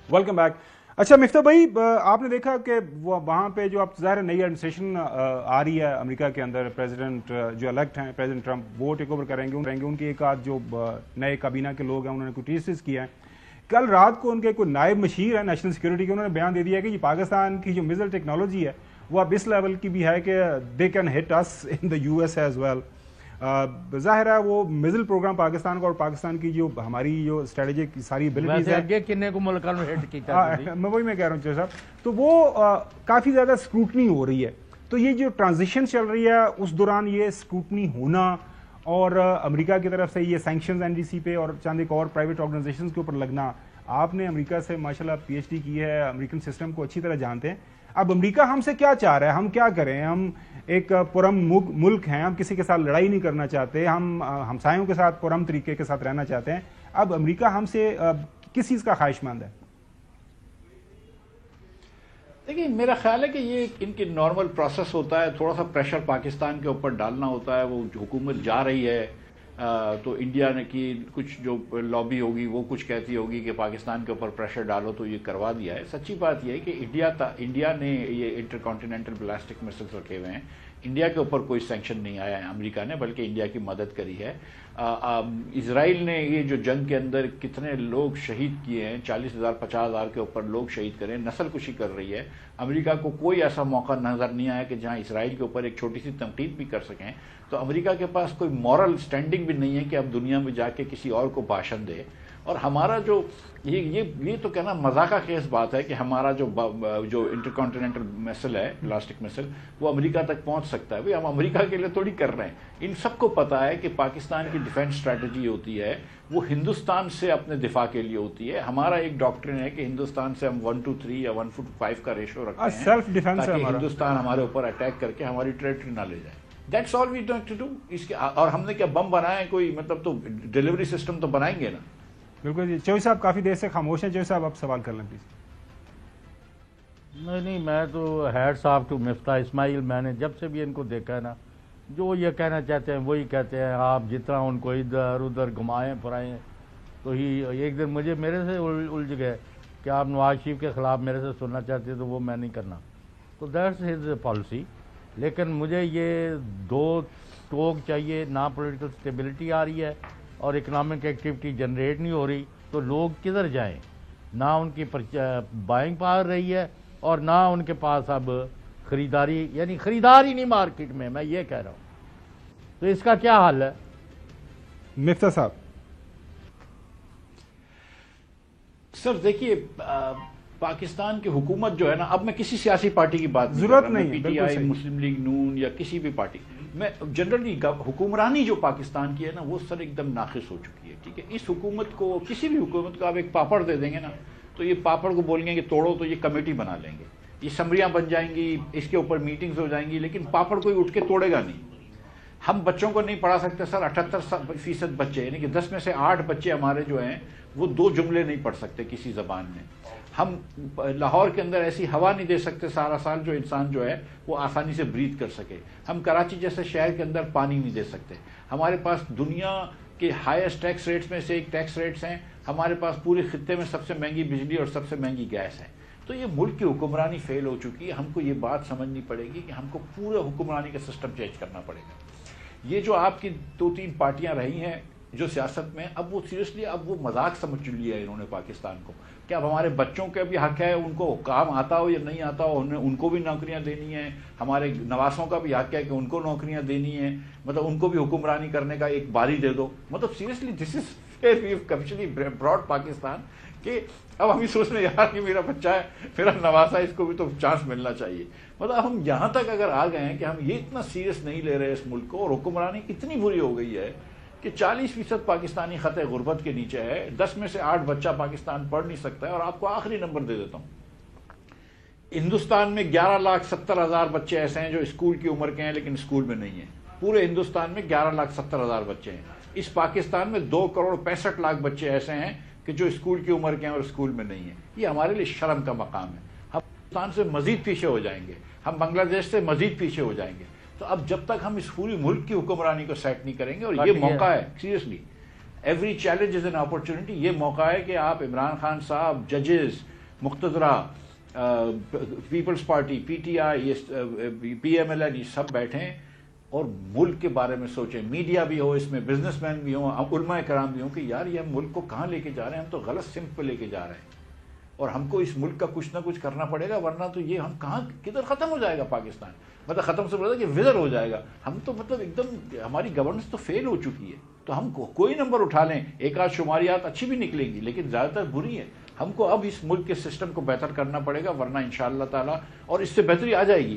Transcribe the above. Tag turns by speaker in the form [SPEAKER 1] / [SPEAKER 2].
[SPEAKER 1] Welcome back. اچھا مفتاح بھائی، آپ نے دیکھا کہ وہاں پہ جو اب ظاہر نئی ایڈمنسٹریشن آ رہی ہے امریکہ کے اندر، پریزیڈنٹ جو الیکٹ ہیں پریزیڈنٹ ٹرمپ، وہ ٹیک اوور کریں گے. ان کے ایک آدھ جو نئے کابینہ کے لوگ ہیں انہوں نے کوئی ٹیسز کیا ہے. کل رات کو ان کے کوئی نائب مشیر ہے نیشنل سیکورٹی کے، انہوں نے بیان دے دیا کہ یہ پاکستان کی جو میزائل ٹیکنالوجی ہے وہ اب اس لیول کی بھی ہے کہ they can hit us in the U S as well. ظاہر ہے وہ میزل پروگرام پاکستان کا اور پاکستان کی جو ہماری جو اسٹریٹجک ساری ابیلٹیز ہے، میں وہی میں کہہ رہا ہوں چیر صاحب، تو وہ کافی زیادہ اسکروٹنی ہو رہی ہے. تو یہ جو ٹرانزیشن چل رہی ہے اس دوران یہ اسکروٹنی ہونا اور امریکہ کی طرف سے یہ سینکشنز این ڈی سی پہ اور چند ایک اور پرائیویٹ آرگنائزیشنز کے اوپر لگنا، آپ نے امریکہ سے ماشاءاللہ پی ایچ ڈی کی ہے، امریکن سسٹم کو اچھی طرح جانتے ہیں. اب امریکہ ہم سے کیا چاہ رہا ہے؟ ہم کیا کریں؟ ہم ایک پرم ملک ہیں، ہم کسی کے ساتھ لڑائی نہیں کرنا چاہتے، ہم ہمسایوں کے ساتھ پرم طریقے کے ساتھ رہنا چاہتے ہیں. اب امریکہ ہم سے کس چیز کا خواہش مند ہے؟
[SPEAKER 2] دیکھیے میرا خیال ہے کہ یہ ان کی نارمل پروسیس ہوتا ہے، تھوڑا سا پریشر پاکستان کے اوپر ڈالنا ہوتا ہے. وہ حکومت جا رہی ہے تو انڈیا نے کی کچھ جو لابی ہوگی وہ کچھ کہتی ہوگی کہ پاکستان کے اوپر پریشر ڈالو تو یہ کروا دیا ہے. سچی بات یہ ہے کہ انڈیا نے یہ انٹر کانٹیننٹل بلاسٹک مسلز رکھے ہوئے ہیں. انڈیا کے اوپر کوئی سینکشن نہیں آیا ہے امریکہ نے، بلکہ انڈیا کی مدد کری ہے. اسرائیل نے یہ جو جنگ کے اندر کتنے لوگ شہید کیے ہیں، 40,000 50,000 کے اوپر لوگ شہید کرے، نسل کشی کر رہی ہے. امریکہ کو کوئی ایسا موقع نظر نہیں آیا کہ جہاں اسرائیل کے اوپر ایک چھوٹی سی تنقید بھی کر سکیں. تو امریکہ کے پاس کوئی مورل سٹینڈنگ بھی نہیں ہے کہ اب دنیا میں جا کے کسی اور کو بھاشن دے. اور ہمارا جو یہ تو کہنا مذاقہ خیز بات ہے کہ ہمارا جو انٹر کانٹیننٹل مسل ہے، پلاسٹک مسل، وہ امریکہ تک پہنچ سکتا ہے. بھئی ہم امریکہ کے لیے تھوڑی کر رہے ہیں. ان سب کو پتا ہے کہ پاکستان کی ڈیفنس اسٹریٹجی ہوتی ہے وہ ہندوستان سے اپنے دفاع کے لیے ہوتی ہے. ہمارا ایک ڈاکٹرن ہے کہ ہندوستان سے ہم 1:3 یا 1:5 کا ریشو رکھتے ہیں
[SPEAKER 1] سیلف ڈیفنس
[SPEAKER 2] تاکہ ہندوستان ہمارے اوپر اٹیک کر کے ہماری ٹریٹری نہ لے جائے. That's all we don't to do. اور ہم نے کیا بم بنایا ہے کوئی؟ مطلب تو ڈیلیوری سسٹم تو بنائیں گے نا.
[SPEAKER 1] بالکل جی. چوہی صاحب کافی دیر سے خاموش ہیں. چوہی صاحب آپ سوال کر لیں پلیز.
[SPEAKER 3] نہیں میں تو ہیڈس آف ٹو مفتاح اسماعیل. میں نے جب سے بھی ان کو دیکھا ہے نا، جو یہ کہنا چاہتے ہیں وہی کہتے ہیں. آپ جتنا ان کو ادھر ادھر گھمائیں پھرائیں تو ہی ایک دن میرے سے الجھ گئے کہ آپ نواز شریف کے خلاف میرے سے سننا چاہتے ہیں تو وہ میں نہیں کرنا. تو دیٹس ہز پالیسی. لیکن مجھے یہ دو ٹوک چاہیے. نہ پولیٹیکل سٹیبلٹی آ رہی ہے اور اکنامک ایکٹیویٹی جنریٹ نہیں ہو رہی، تو لوگ کدھر جائیں؟ نہ ان کی بائنگ پاور رہی ہے اور نہ ان کے پاس اب خریداری، یعنی خریداری نہیں مارکیٹ میں یہ کہہ رہا ہوں. تو اس کا کیا حل ہے؟
[SPEAKER 1] مفتاح صاحب.
[SPEAKER 2] سر دیکھیے پاکستان کی حکومت جو ہے نا، اب میں کسی سیاسی پارٹی کی بات
[SPEAKER 1] ضرورت نہیں،
[SPEAKER 2] پی ٹی آئی، مسلم لیگ نون یا کسی بھی پارٹی، میں جنرلی حکمرانی جو پاکستان کی ہے نا وہ سر ایک دم ناقص ہو چکی ہے. ٹھیک ہے، اس حکومت کو، کسی بھی حکومت کو آپ ایک پاپڑ دے دیں گے نا تو یہ پاپڑ کو بولیں گے کہ توڑو تو یہ کمیٹی بنا لیں گے، یہ اسمبلیاں بن جائیں گی، اس کے اوپر میٹنگز ہو جائیں گی، لیکن پاپڑ کوئی اٹھ کے توڑے گا نہیں. ہم بچوں کو نہیں پڑھا سکتے سر. 78% بچے، یعنی کہ 10 میں سے 8 بچے ہمارے جو ہیں وہ 2 جملے نہیں پڑھ سکتے کسی زبان میں. ہم لاہور کے اندر ایسی ہوا نہیں دے سکتے سارا سال جو انسان جو ہے وہ آسانی سے بریتھ کر سکے. ہم کراچی جیسے شہر کے اندر پانی نہیں دے سکتے. ہمارے پاس دنیا کے ہائیسٹ ٹیکس ریٹس میں سے ایک ٹیکس ریٹس ہیں. ہمارے پاس پورے خطے میں سب سے مہنگی بجلی اور سب سے مہنگی گیس ہے. تو یہ ملک کی حکمرانی فیل ہو چکی ہے. ہم کو یہ بات سمجھنی پڑے گی کہ ہم کو پورے حکمرانی کا سسٹم چینج کرنا پڑے گا. یہ جو آپ کی 2-3 پارٹیاں رہی ہیں جو سیاست میں، اب وہ سیریسلی اب وہ مذاق سمجھ لیا ہے انہوں نے پاکستان کو، کہ اب ہمارے بچوں کا بھی حق ہے، ان کو کام آتا ہو یا نہیں آتا ہو ان کو بھی نوکریاں دینی ہیں. ہمارے نواسوں کا بھی حق ہے کہ ان کو نوکریاں دینی ہیں. مطلب ان کو بھی حکمرانی کرنے کا ایک باری دے دو. مطلب seriously this is where we have completely broad Pakistan, کہ اب ہم یہ سوچ رہے ہیں یار کہ میرا بچہ ہے، میرا نواسا، اس کو بھی تو چانس ملنا چاہیے. مطلب ہم یہاں تک اگر آ گئے ہیں کہ ہم یہ اتنا سیریس نہیں لے رہے اس ملک کو، اور حکمرانی اتنی بری ہو گئی ہے کہ 40% پاکستانی خطے غربت کے نیچے ہے. 10 میں سے 8 بچہ پاکستان پڑھ نہیں سکتا ہے. اور آپ کو آخری نمبر دے دیتا ہوں، ہندوستان میں 11,70,000 بچے ایسے ہیں جو اسکول کی عمر کے ہیں لیکن اسکول میں نہیں ہیں. پورے ہندوستان میں 11,70,000 بچے ہیں. اس پاکستان میں 2,65,00,000 بچے ایسے ہیں کہ جو اسکول کی عمر کے ہیں اور اسکول میں نہیں ہیں. یہ ہمارے لیے شرم کا مقام ہے. ہم ہندوستان سے مزید پیچھے ہو جائیں گے، ہم بنگلہ دیش سے مزید پیچھے ہو جائیں گے. تو اب جب تک ہم اس پوری ملک کی حکمرانی کو سیٹ نہیں کریں گے، اور یہ موقع ہے seriously, every challenge is an opportunity. یہ موقع ہے کہ آپ عمران خان صاحب، ججز، مقتدرہ Peoples Party P T I P M L N یہ سب بیٹھیں اور ملک کے بارے میں سوچیں. میڈیا بھی ہو اس میں, بزنس مین بھی ہوں, علماء کرام بھی ہوں کہ یار یہ ہم ملک کو کہاں لے کے جا رہے ہیں, ہم تو غلط سمت پہ لے کے جا رہے ہیں اور ہم کو اس ملک کا کچھ نہ کچھ کرنا پڑے گا, ورنہ تو یہ ہم کہاں کدھر ختم ہو جائے گا پاکستان. مطلب ختم سے بڑا کہ وزر ہو جائے گا. ہم تو مطلب ایک دم ہماری گورننس تو فیل ہو چکی ہے. تو ہم کوئی نمبر اٹھا لیں, ایک آدھ شماریات اچھی بھی نکلیں گی لیکن زیادہ تر بری ہے. ہم کو اب اس ملک کے سسٹم کو بہتر کرنا پڑے گا, ورنہ انشاءاللہ تعالی اور اس سے بہتری آ جائے گی.